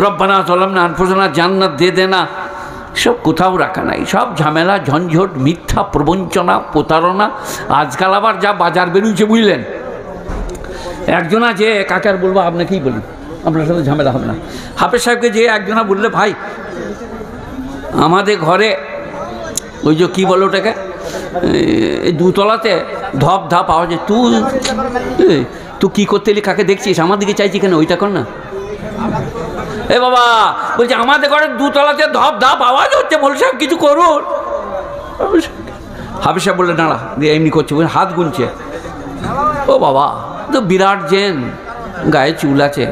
রব্বানা যালামনা আনফুসানা, জান্নাত দে দেনা, সব কোথাও রাখা নাই। সব ঝামেলা, ঝঞ্ঝট, মিথ্যা প্রবঞ্চনা, প্রতারণা। আজকাল আবার যা বাজার বেরিয়েছে বুঝলেন। একজনা যে, কাকে আর বলবো, আপনাকেই বলি, আপনার সাথে ঝামেলা হবে না। হাফেজ সাহেবকে যে একজনা বললে, ভাই আমাদের ঘরে ওই যে কী বলো ওটাকে, দুতলাতে ধপ ধাপ আওয়াজ, তুই কী করতে এলি, কাকে দেখছিস, আমার দিকে চাইছি কেন, ওইটা কর না। এ বাবা বলছে আমাদের ঘরে দুতলাতে ধপ ধাপ আওয়াজ হচ্ছে, বল সাহেব কিছু করুন। হাফেজ সাহেব বললে দাঁড়া, দিয়ে এমনি করছে, হাত গুনছে। ও বাবা, তো বিরাট জেন, গায়ে চুল আছে,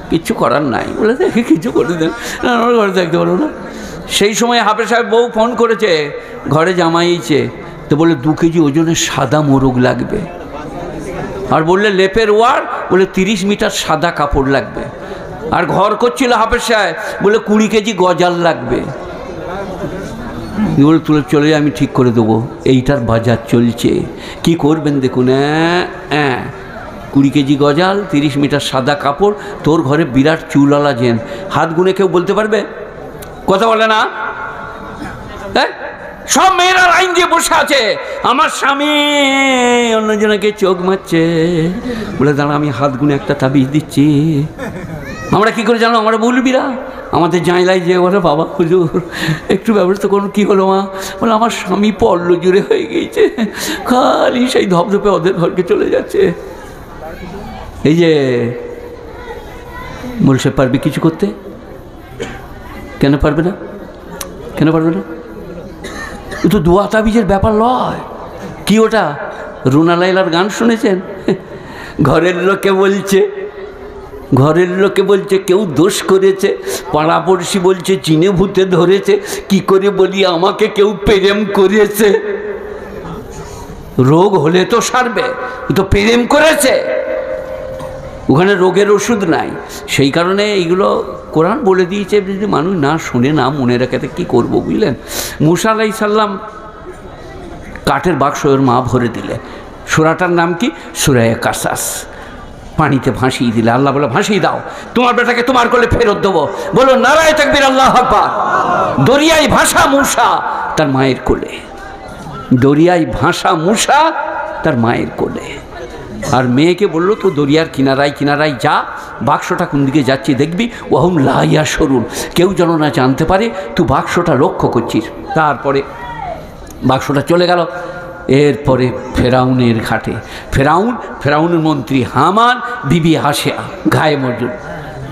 কিচ্ছু করার নাই। বলে দেখে কিছু করে দেন, আমার ঘরে দেখতে পারবো না। সেই সময় হাফেজ সাহেব বউ ফোন করেছে, ঘরে জামাইছে, তো বলে 2 কেজি ওজনের সাদা মোরগ লাগবে। আর বললে লেপের ওয়ার, বলে 30 মিটার সাদা কাপড় লাগবে। আর ঘর করছিল হাফেজ সাহেব, বলে 20 কেজি গজাল লাগবে। বলে তুলে চলে যায়, আমি ঠিক করে দেবো, এইটার বাজার চলছে, কি করবেন দেখুন। 20 কেজি গজাল, 30 মিটার সাদা কাপড়, তোর ঘরে বিরাট চুলওয়ালা জেন, হাত গুনে কেউ বলতে পারবে? কথা বলে না। হ্যাঁ, সব মেয়েরা লাইন দিয়ে বসে আছে, আমার স্বামী অন্যজনকে চোখ মারছে। বলে দাঁড়া, আমি হাত গুনে একটা তাবিজ দিচ্ছি। আমরা কি করে জানো, আমরা বলবিরা আমাদের জানলাই যে বলে, বাবা হুজুর একটু ব্যবস্থা করুন। কী হলো মা? বলে আমার স্বামী পল্ল জুড়ে হয়ে গিয়েছে, খালি সেই ধপধপে ওদের ঘরকে চলে যাচ্ছে। এই যে বলছে, পারবি কিছু করতে? কেন পারবে না, কেন পারবে না? ও তো দোয়া তাবিজের ব্যাপার নয়। কি ওটা, রুনা লায়লার গান শুনেছেন? ঘরের লোকে বলছে, ঘরের লোকে বলছে কেউ দোষ করেছে, পাড়াপড়শি বলছে চিনে ভূতে ধরেছে, কি করে বলি আমাকে কেউ প্রেম করেছে। রোগ হলে তো সারবে, ও তো প্রেম করেছে, ওখানে রোগের ওষুধ নাই। সেই কারণে এইগুলো কোরআন বলে দিয়েছে, যদি মানুষ না শুনে, না মনে রাখে, কী করবো বুঝলেন। মুসা আলাইহিস সালাম কাঠের বাক্স ওর মা ভরে দিলে, সূরাটার নাম কি? সূরা কাসাস। পানিতে ভাসিয়ে দিলে, আল্লাহ বলে ভাসিয়ে দাও, তোমার বেটাকে তোমার কোলে ফেরত দেবো। বলো নারায়ে তাকবীর, আল্লাহু আকবার। দরিয়ায় ভাসা মূসা তার মায়ের কোলে, দরিয়ায় ভাসা মূসা তার মায়ের কোলে। আর মেয়েকে বললো তো দরিয়ার কিনারায় কিনারায় যা, বাক্সটা কোন দিকে যাচ্ছে দেখবি, ওহম লা ইয়াশউরুন, কেউ যেন না জানতে পারে তুই বাক্সটা লক্ষ্য করছিস। তারপরে বাক্সটা চলে গেল। এরপরে ফেরাউনের ঘাটে, ফেরাউনের মন্ত্রী হামান, বিবি হাসিয়া গায়ে মজুদ,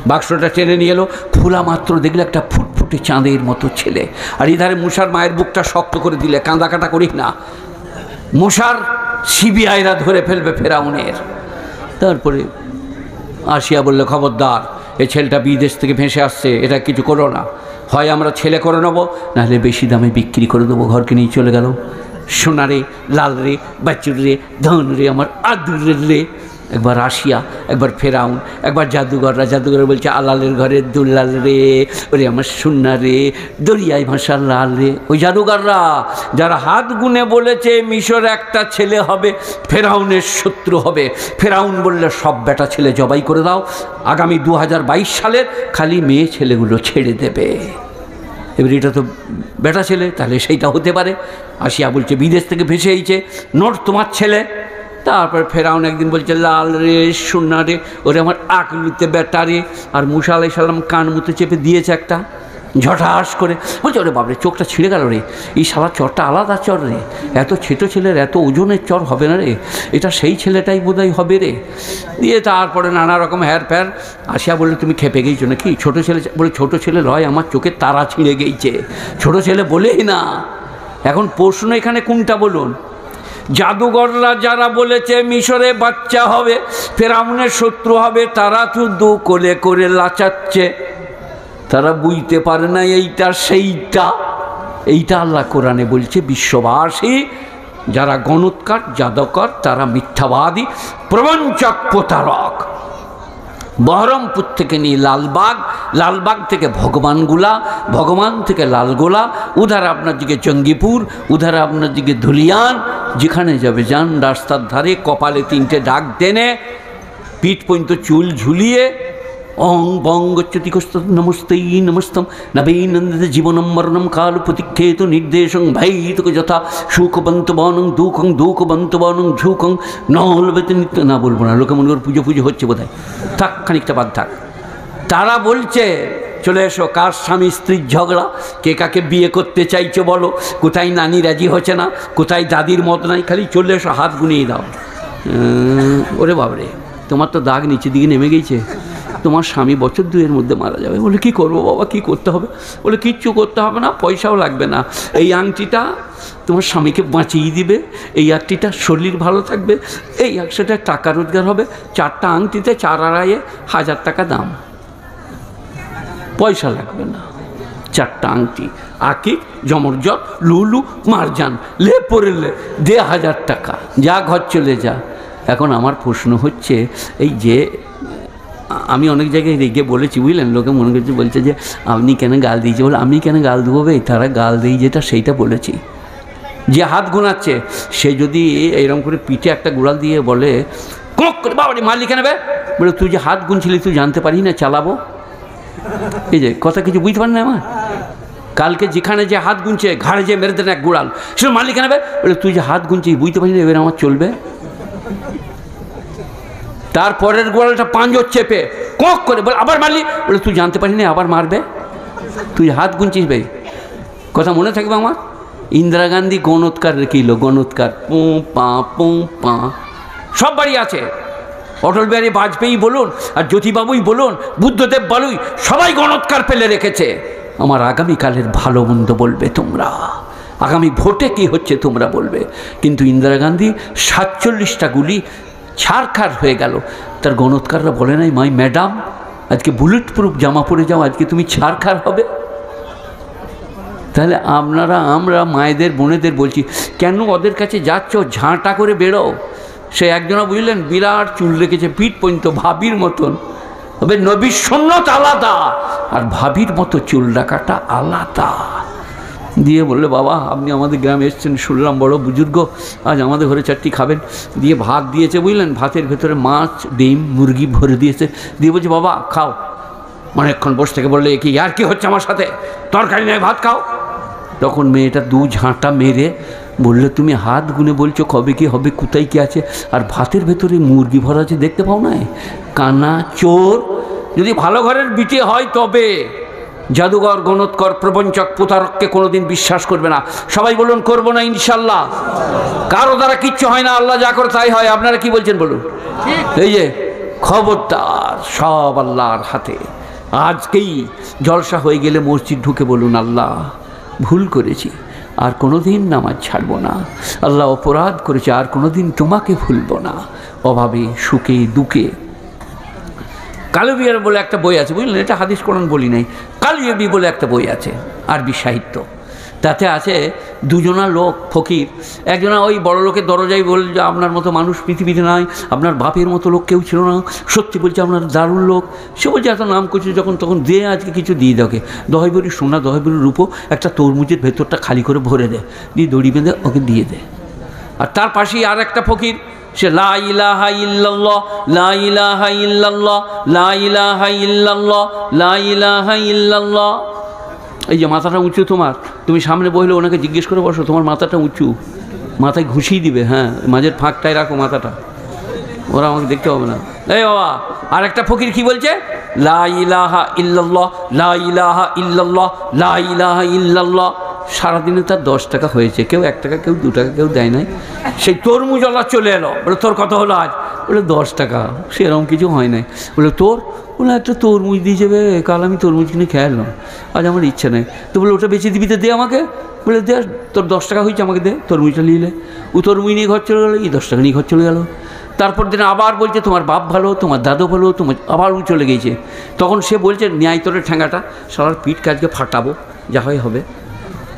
বাক্সটা টেনে নিয়ে এলো। ফুলা মাত্র দেখলে একটা ফুটফুটে চাঁদের মতো ছেলে। আর ইধারে মুসার মায়ের বুকটা শক্ত করে দিলে, কাঁদা কাটা করিস না, মুসার সিবিআইরা ধরে ফেলবে ফেরাউনের। তারপরে আসিয়া বললে, খবরদার, এই ছেলেটা বিদেশ থেকে ভেসে আসছে, এটা কিছু করো না, হয় আমরা ছেলে করে নেবো, নাহলে বেশি দামে বিক্রি করে দেবো। ঘরকে নিয়ে চলে গেল। সোনা রে, লাল রে, বাচ্চুর রে, ধন রে, আমার আদুরের রে। একবার আসিয়া, একবার ফেরাউন, একবার জাদুঘররা, জাদুঘর বলছে আলালের ঘরের দুলাল রে, ওরে আমার সোনা রে, দরিয়ায় ভাষার লাল রে। ওই জাদুঘররা যারা হাত গুনে বলেছে মিশর একটা ছেলে হবে, ফেরাউনের শত্রু হবে। ফেরাউন বললে সব বেটা ছেলে জবাই করে দাও, আগামী 2022 সালের খালি মেয়ে ছেলেগুলো ছেড়ে দেবে। এবার এটা তো বেটা ছেলে, তাহলে সেইটা হতে পারে। আসিয়া বলছে বিদেশ থেকে ভেসে এইছে, নোট তোমার ছেলে। তারপর ফেরাউন একদিন বলছে লাল রে, সোনা রে, ওরে আমার আকলিতে বেটা রে। আর মুসা আলাইহিস সালাম কান মুতে চেপে দিয়েছে একটা, ঝটাস করে। বলছে ওরে বাবরে, চোখটা ছিঁড়ে গেল রে, এই শালা চরটা আলাদা চর রে, এত ছোটো ছেলের এত ওজনের চর হবে না রে, এটা সেই ছেলেটাই বোধহয় হবে রে। দিয়ে তারপরে নানা রকম হ্যার প্যার। আসিয়া বললে তুমি খেপে গেইছো নাকি? ছোটো ছেলে বলে, ছোটো ছেলে লয়, আমার চোখে তারা ছিঁড়ে গেইছে, ছোটো ছেলে বলেই না। এখন প্রশ্ন এখানে কোনটা বলুন? জাদুঘররা যারা বলেছে মিশরে বাচ্চা হবে, ফেরাউনের শত্রু হবে, তারা শুধু কোলে করে লাচাচ্ছে, তারা বুঝতে পারে না এইটা সেইটা। এইটা আল্লাহ কোরআনে বলছে, বিশ্ববাসী যারা গণৎকার, জাদুকর, তারা মিথ্যাবাদী, প্রবঞ্চক, প্রতারক। বহরমপুর থেকে নিয়ে লালবাগ, লালবাগ থেকে ভগবানগুলা, ভগবান থেকে লালগোলা, উধার আপনার দিকে জঙ্গিপুর, উধার আপনার দিকে ধুলিয়ান, যেখানে যাবে যান, রাস্তার ধারে কপালে 3টে দাগ টেনে, পিঠ পর্যন্ত চুল ঝুলিয়ে, ওং বং গচ্ছতি কস্ত নমস্তেই নমস্তম নবীনন্দতে জীবনম মরণম কাল প্রতীক্ষেত নির্দেশং ভাইতক যথা সুখবন্ত বনং দুঃখং দুঃখবন্ত বনং ঝুঁকং নলবেতে নিত্য, না বলবো না, লোকে মনে করে পুজো পুজো হচ্ছে বোধহয়, থাক খানিকটা বাদ থাক। তারা বলছে চলে এসো, কার স্বামী স্ত্রীর ঝগড়া, কে কাকে বিয়ে করতে চাইছো বলো, কোথায় নানি রাজি হচ্ছে না, কোথায় দাদির মত নাই, খালি চলে এসো হাত গুনিয়ে দাও। ওরে বাবরে, তোমার তো দাগ নিচের দিকে নেমে গেছে, তোমার স্বামী বছর দুয়ের মধ্যে মারা যাবে। বলে কী করবো বাবা, কী করতে হবে? বলে কিচ্ছু করতে হবে না, পয়সাও লাগবে না, এই আংটিটা তোমার স্বামীকে বাঁচিয়ে দিবে, এই আংটিটা শরীর ভালো থাকবে, এই 100 টাকা রোজগার হবে, 4টা আংটিতে 4 আড়াইয়ে 1000 টাকা দাম, পয়সা লাগবে না, 4টা আংটি, আকিক, জমরজট, লুলু, মারজান, লে পড়লে দে 1000 টাকা, যা ঘর চলে যা। এখন আমার প্রশ্ন হচ্ছে, এই যে আমি অনেক জায়গায় রেগে বলেছি বুঝলেন, লোকে মনে করছে বলছে যে আপনি কেন গাল দিয়েছে, বলে আমি কেন গাল দেবো ভাই, তারা গাল দেই যেটা সেইটা বলেছি। যে হাত গোনাচ্ছে সে যদি এইরকম করে পিঠে একটা গোড়াল দিয়ে বলে কোক করে বাবা মারলি কেন বে, বলে তুই যে হাত গুনছিলি তুই জানতে পারি না চালাবো, এই যে কথা কিছু বুঝতে পারেন না আমার। কালকে যেখানে যে হাত গুনছে ঘাড়ে যে মেরে দেন এক গোড়াল, সে মারলি কেন বে, বলে তুই যে হাত গুনছিস বুঝতে পারি না এবার আমার চলবে। তারপরের গোড়ালটা পাঁজর চেপে কোক করে বলে আবার মারলি, বলে তুই জানতে পারি না আবার মারবে, তুই হাত গুনছিস ভাই। কথা মনে থাকবে আমার। ইন্দিরা গান্ধী গণৎকার রেখেছিল, গণৎকার পোঁ পা পোঁ পা, সব বাড়ি আছে। অটল বিহারী বাজপেয়ী বলুন আর জ্যোতিবাবুই বলুন, বুদ্ধদেব বলুই, সবাই গণৎকার ফেলে রেখেছে। আমার আগামীকালের ভালো মন্দ বলবে তোমরা, আগামী ভোটে কি হচ্ছে তোমরা বলবে। কিন্তু ইন্দিরা গান্ধী 47টা গুলি ছাড়খাড় হয়ে গেল, তার গণৎকাররা বলে নাই মাই ম্যাডাম আজকে বুলেট প্রুফ জামা পরে যাও, আজকে তুমি ছাড়খাড় হবে। তাহলে আমরা মায়েদের বোনেদের বলছি, কেন ওদের কাছে যাচ্ছ, ঝাঁটা করে বেরো। সে একজনা বুঝলেন বিরাট চুল রেখেছে পিঠ পর্যন্ত, ভাবির মতন, তবে নবীর সুন্নত আলাদা আর ভাবির মতো চুল রাখাটা আলাদা। দিয়ে বললে বাবা আপনি আমাদের গ্রামে এসছেন, শুনলাম বড় বুজুর্গ, আজ আমাদের ঘরে 4টি খাবেন। দিয়ে ভাত দিয়েছে বুঝলেন, ভাতের ভেতরে মাছ ডিম মুরগি ভরে দিয়েছে, দিয়ে বলছে বাবা খাও। অনেকক্ষণ বসে থেকে বললে কি আর কি হচ্ছে আমার সাথে, তরকারি নেই ভাত খাও। তখন মেয়েটা 2 ঝাঁটা মেরে বললে তুমি হাত গুনে বলছো কবে কি হবে, কোথায় কি আছে, আর ভাতের ভেতরে মুরগি ভরা আছে দেখতে পাও না, কানা চোর। যদি ভালো ঘরের বিটে হয় তবে জাদুঘর গণৎকর প্রবঞ্চক প্রতারককে কোনোদিন বিশ্বাস করবে না। সবাই বলুন করবো না ইনশাল্লাহ। কারো দ্বারা কিচ্ছু হয় না, আল্লাহ যা করে তাই হয়। আপনারা কি বলছেন বলুন। এই যে খবরদার, সব আল্লাহর হাতে। আজকেই জলসা হয়ে গেলে মসজিদ ঢুকে বলুন আল্লাহ ভুল করেছি, আর কোনোদিন নামাজ ছাড়বো না, আল্লাহ অপরাধ করেছে, আর কোনোদিন তোমাকে ভুলবো না। অভাবে সুখে দুঃখে। কালবিয়ার বলে একটা বই আছে বুঝলেন, এটা হাদিস কোরআন বলি নাই, কালবিয়াবি বলে একটা বই আছে আরবি সাহিত্য। তাতে আছে 2 জনা লোক ফকির, একজনা ওই বড় লোকের দরজায় বলল যে আপনার মতো মানুষ পৃথিবীতে নাই, আপনার বাপের মতো লোক কেউ ছিল না, সত্যি বলছে আপনার দারুণ লোক। সে বলছে এত নাম করছে যখন তখন দে আজকে কিছু দিয়ে দেখে, 10 ভরি সোনা 10 ভরি রূপো একটা তরমুজের ভেতরটা খালি করে ভরে দেয়, দিয়ে দড়ি বেঁধে ওকে দিয়ে দেয়। আর তার পাশেই আর একটা ফকির, সে লা ইলাহা ইল্লাল্লাহ লা ইলাহা ইল্লাল্লাহ লা ইলাহা ইল্লাল্লাহ লা ইলাহা ইল্লাল্লাহ। এই যে মাথাটা উঁচু তোমার, তুমি সামনে বসলে ওনাকে জিজ্ঞেস করে বসো তোমার মাথাটা উঁচু, মাথায় ঘুষিয়ে দিবে, হ্যাঁ মাঝের ফাঁকটায় রাখো মাথাটা, ওরা আমাকে দেখতে হবে না। এই বাবা আর একটা ফকির কি বলছে, লা ইলাহা ইল্লাল্লাহ লা ইলাহা ইল্লাল্লাহ লা ইলাহা ইল্লাল্লাহ। সারাদিনে তার 10 টাকা হয়েছে, কেউ 1 টাকা কেউ 2 টাকা কেউ দেয় নাই। সেই তরমুজওয়ালা চলে এলো, বলে তোর কত হলো আজ, বলে 10 টাকা, সেরকম কিছু হয় নাই। বলে তোর, বলে একটা তরমুজ দিয়ে যাবে, কাল আমি তরমুজ কিনে খেয়ে এলাম, আজ আমার ইচ্ছা নেই। তো বলে ওটা বেঁচে দিবি তো দে আমাকে, বলে দে তোর 10 টাকা হয়েছে আমাকে দে, তরমুজটা নিলে। ও তরমুজ নিয়ে ঘর চলে গেলো, এই 10 টাকা নিয়ে ঘর চলে গেলো। তারপর দিন আবার বলছে তোমার বাপ ভালো, তোমার দাদু ভালো, তোমার আবার ও চলে গেছে। তখন সে বলছে ন্যায় তোরে ঠ্যাঙ্গাটা, সারার পিঠ কাজকে ফাটাবো, যা হয় হবে।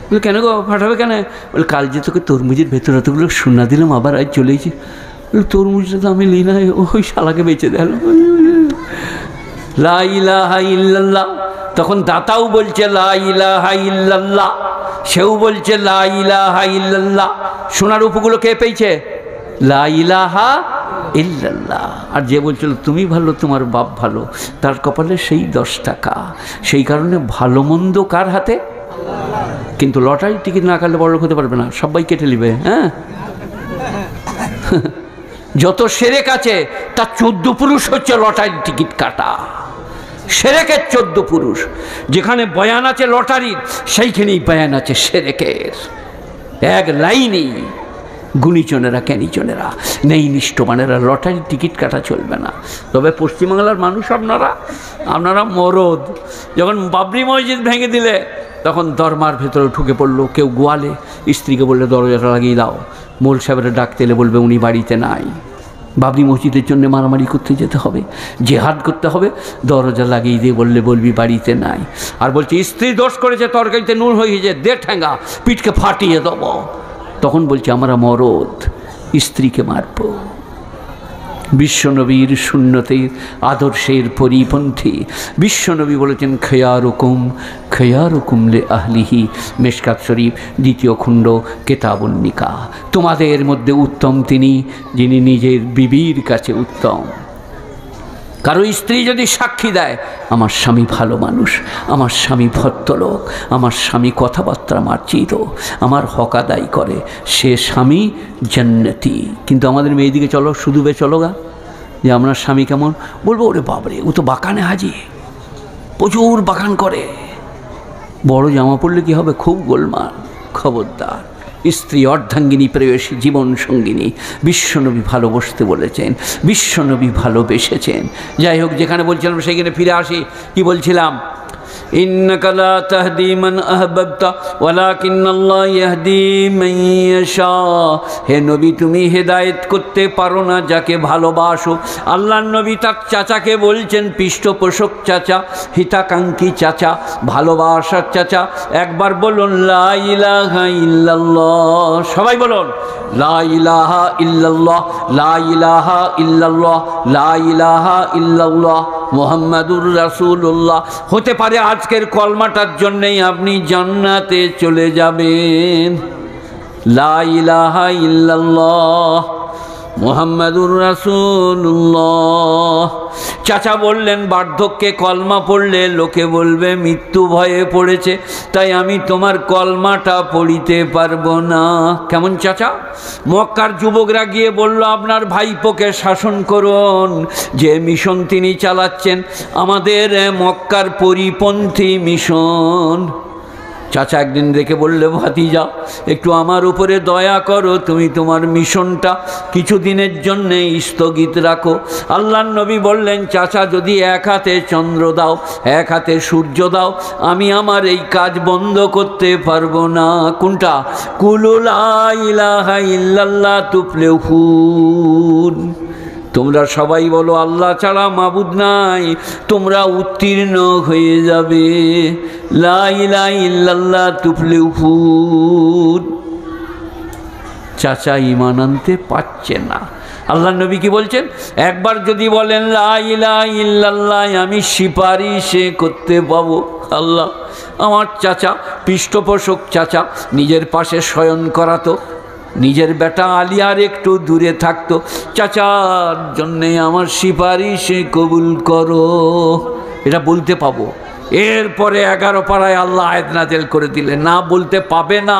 বলে কেন গো ফাটাবে কেন, বলে কাল যে তোকে তরমুজের ভেতর এতগুলো সোনা দিলাম আবার আজ চলেছি। বলে তরমুজটা তো আমি লি না, ওই শালাকে বেঁচে দিল। লা ইলাহা ইল্লাল্লাহ। তখন দাতাও বলছে লা ইলাহা ইল্লাল্লাহ, সেও বলছে লা ইলাহা ইল্লাল্লাহ। সোনার উপগুলো কে পেয়েছে, লা ইলাহা ইল্লাল্লাহ। আর যে বলছিল তুমি ভালো তোমার বাপ ভালো, তার কপালে সেই 10 টাকা। সেই কারণে ভালো মন্দ কার হাতে? কিন্তু লটারি টিকিট না কাটলে বড়লোক হতে পারবে না, সবাই কেটে নেবে। হ্যাঁ, যত সেরেক আছে তার 14 পুরুষ হচ্ছে লটারির টিকিট কাটা। সেরেকের 14 পুরুষ। যেখানে বয়ান আছে লটারির, সেইখানেই বয়ান আছে সেরেকের। এক লাইনেই গুণীজনেরা জ্ঞানীজনেরা নেই নিষ্ঠমানেরা লটারির টিকিট কাটা চলবে না। তবে পশ্চিমবাংলার মানুষ আপনারা মরদ। যখন বাবরি মসজিদ ভেঙে দিলে তখন দরমার ভেতরে ঢুকে পড়লো। কেউ গোয়ালে, স্ত্রীকে বললে দরজাটা লাগিয়ে দাও, মোল সাহেবের ডাকতে এলে বলবে উনি বাড়িতে নাই। বাবরি মসজিদের জন্য মারামারি করতে যেতে হবে, জেহাদ করতে হবে, দরজা লাগিয়ে দিয়ে বলবি বাড়িতে নাই। আর বলছে স্ত্রী দোষ করেছে, তরকারিতে নুন হয়ে গেছে, দে ঠ্যাঙ্গা, পিঠকে ফাটিয়ে দেবো। তখন বলছে আমরা মরদ, স্ত্রীকে মারব। বিশ্বনবীর সুন্নতের আদর্শের পরিপন্থী বিশ্বনবী বলেছেন খয়ারুকুম লে আহলিহি, মেশকাত শরীফ 2 খণ্ড কেতাবুন নিকাহ। তোমাদের মধ্যে উত্তম তিনি যিনি নিজের বিবির কাছে উত্তম। কারো স্ত্রী যদি সাক্ষী দেয় আমার স্বামী ভালো মানুষ, আমার স্বামী ভদ্রলোক, আমার স্বামী কথাবার্তা মার্জিত, আমার হক আদায় করে, সে স্বামী জান্নাতি। কিন্তু আমাদের মেয়েদিকে চলো শুধু চলো গা যে আপনার স্বামী কেমন, বলবো ওরে বাবরে ও তো বাগানে হাজি, প্রচুর বাগান করে। বড় জামা পড়লে কি হবে? খুব গোলমাল। খবরদার। স্ত্রী অর্ধাঙ্গিনী, প্রেয়সী, জীবন সঙ্গিনী। বিশ্বনবী ভালোবাসতে বলেছেন, বিশ্বনবী ভালোবেসেছেন। যাই হোক, যেখানে বলছিলাম সেখানে ফিরে আসি। কি বলছিলাম? ইন্নাকা লা তাহদি মান আহবাবতা ওয়ালাকিন্নাল্লাহ ইয়াহদি মান ইয়াশা। হে নবী, তুমি হেদায়েত করতে পারো না যাকে ভালোবাসো। আল্লাহর নবী তার চাচাকে বলছেন, পৃষ্ঠপোষক চাচা, হিতাকাঙ্ক্ষী চাচা, ভালোবাসার চাচা। একবার বলুন লা ইলাহা ইল্লাল্লাহ। সবাই বলুন লা ইলাহা ইল্লাল্লাহ, লা ইলাহা ইল্লাল্লাহ, লা ইলাহা ইল্লাল্লাহ মুহাম্মাদুর রাসূলুল্লাহ। হতে পারে আজকের কলমাটার জন্যই আপনি জান্নাতে চলে যাবেন। লা ইলাহা ইল্লাল্লাহ মুহাম্মাদুর রাসূলুল্লাহ। চাচা বললেন, বার্ধক্যে কলমা পড়লে লোকে বলবে মৃত্যু ভয়ে পড়েছে, তাই আমি তোমার কলমাটা পড়িতে পারবো না। কেমন চাচা? মক্কার যুবকরা গিয়ে বলল, আপনার ভাইপোকে শাসন করুন, যে মিশন তিনি চালাচ্ছেন আমাদের মক্কার পরিপন্থী মিশন। চাচা একদিন দেখে বললে, ভাতিজা একটু আমার উপরে দয়া করো, তুমি তোমার মিশনটা কিছুদিনের জন্য স্থগিত রাখো। আল্লাহর নবী বললেন, চাচা যদি এক হাতে চন্দ্র দাও, এক হাতে সূর্য দাও, আমি আমার এই কাজ বন্ধ করতে পারবো না। কোনটা? কুলু লা ইলাহা ইল্লাল্লাহ তুফলিহুন। তোমরা সবাই বলো আল্লাহ ছাড়া মাবুদ নাই, তোমরা উত্তীর্ণ হয়ে যাবে। লা ইলাহা ইল্লাল্লাহ তুফলিহুন। চাচা ঈমান আনতে পারছে না। আল্লাহ নবী কি বলছেন? একবার যদি বলেন লা ইলাহা ইল্লাল্লাহ, আমি সুপারিশে করতে পাবো। আল্লাহ আমার চাচা, পৃষ্ঠপোষক চাচা, নিজের পাশে শয়ন করাতো, নিজের বেটা আলিয়ার একটু দূরে থাকতো, চাচার জন্যে আমার সুপারিশে কবুল করো, এটা বলতে পাবো। এরপরে 11 পারায় আল্লাহ আয়াত নাযিল করে দিলেন, না বলতে পাবে না।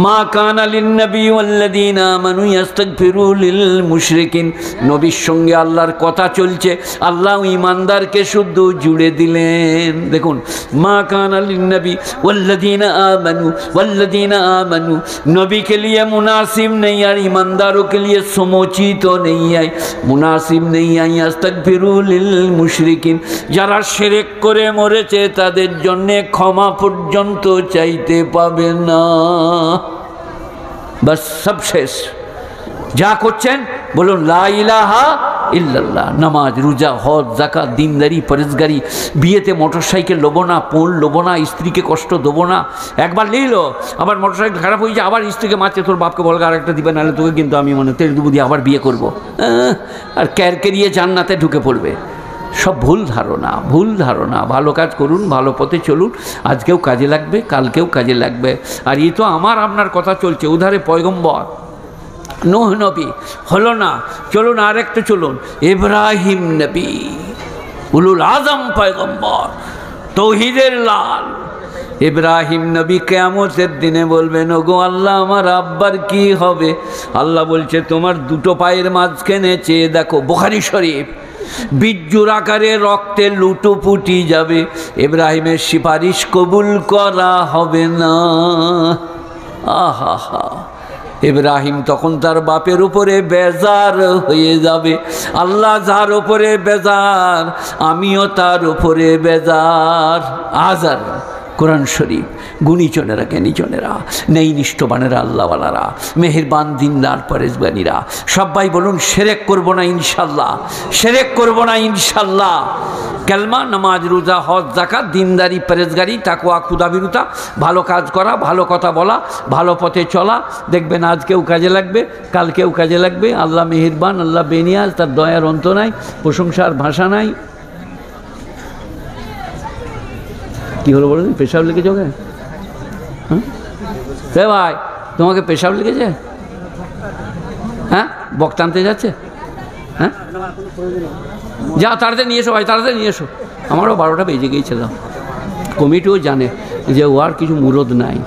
মা কানা লিন-নবী ওয়াল্লাযীনা আমানু ইস্তাগফিরু লিল মুশরিকিন। নবীর সঙ্গে আল্লাহর কথা চলছে, আল্লাহ ঈমানদারকে শুদ্ধ জুড়ে দিলেন। দেখুন, মা কানা লিন-নবী ওয়াল্লাযীনা আমানু, नबी के लिए मुनासिब नहीं है, ईमानदारों के लिए समुचित तो नहीं है, मुनासिब नहीं है अस्तगफिरु लिल मुशरिकिन। যারা শিরক করে মরেছে তাদের জন্য ক্ষমা পর্যন্ত চাইতে পাবে না। बस सब शेष। যা করছেন বলুন লা ইলাহা ইল্লাল্লাহ। নামাজ, রোজা, হজ, যাকাত, দিনদারি, পরেজগারি, বিয়েতে মোটরসাইকেল লোবো না, পোল লোবো না, স্ত্রীকে কষ্ট দেবো না। একবার নিল, আবার মোটরসাইকেল খারাপ হয়ে যায়, আবার স্ত্রীকে মারছে, তোর বাপকে বলগা আরেকটা দিবে, নাহলে তোকে কিন্তু আমি তেল দুবু দিয়ে আবার বিয়ে করবো। আর ক্যারকেরিয়ে জান্নাতে ঢুকে পড়বে। সব ভুল ধারণা, ভুল ধারণা। ভালো কাজ করুন, ভালো পথে চলুন, আজকেও কাজে লাগবে, কালকেও কাজে লাগবে। আর এই তো আমার আপনার কথা চলছে। উধারে পয়গম্বর নূহ নবী হলো না, চলুন আরেকটা চলুন, ইব্রাহিম নবী উলুল আজম পয়গম্বর, তৌহিদের লাল ইব্রাহিম নবী কিয়ামতের দিনে বলবেন, ওগো আল্লাহ আমার আব্বার কি হবে? আল্লাহ বলছে তোমার দুটো পায়ের মাঝখানে চেয়ে দেখো। বুখারী শরীফ। বীর্যুর আকারে রক্তে লুটোপুটি যাবে, ইব্রাহিমের সুপারিশ কবুল করা হবে না। আহা হা, ইব্রাহিম তখন তার বাপের উপরে বেজার হয়ে যাবে। আল্লাহ যার উপরে বেজার, আমিও তার উপরে বেজার। আজার কোরআন শরীফ। গুণীজনেরা, জ্ঞানীজনেরা, নেই নিষ্ঠবানেরা, আল্লাহওয়ালারা, মেহেরবান দিনদার পরেজগানীরা, সবাই বলুন শিরক করব না ইনশাল্লাহ, শিরক করব না ইনশাল্লাহ। কালমা, নামাজ, রোজা, হজ, যাকাত, দিনদারি, পরেজগারি, তাকওয়া, ক্ষুধাবিরতা, ভালো কাজ করা, ভালো কথা বলা, ভালো পথে চলা, দেখবেন আজকেও কাজে লাগবে, কালকেও কাজে লাগবে। আল্লাহ মেহেরবান, আল্লাহ বেনিয়াজ, তার দয়ার অন্ত নাই, প্রশংসার ভাষা নাই। কি হলো বলো? পেশাব লেগেছে ওকে? হ্যাঁ ভাই, তোমাকে পেশাব লেগেছে? হ্যাঁ, বক্তা আনতে যাচ্ছে? হ্যাঁ, যা তাড়াতাড়ি নিয়ে এসো ভাই, তাড়াতাড়ি নিয়ে এসো। আমারও 12টা বেজে গিয়েছিল। কমিটিও জানে যে ও আর কিছু মুরদ নাই।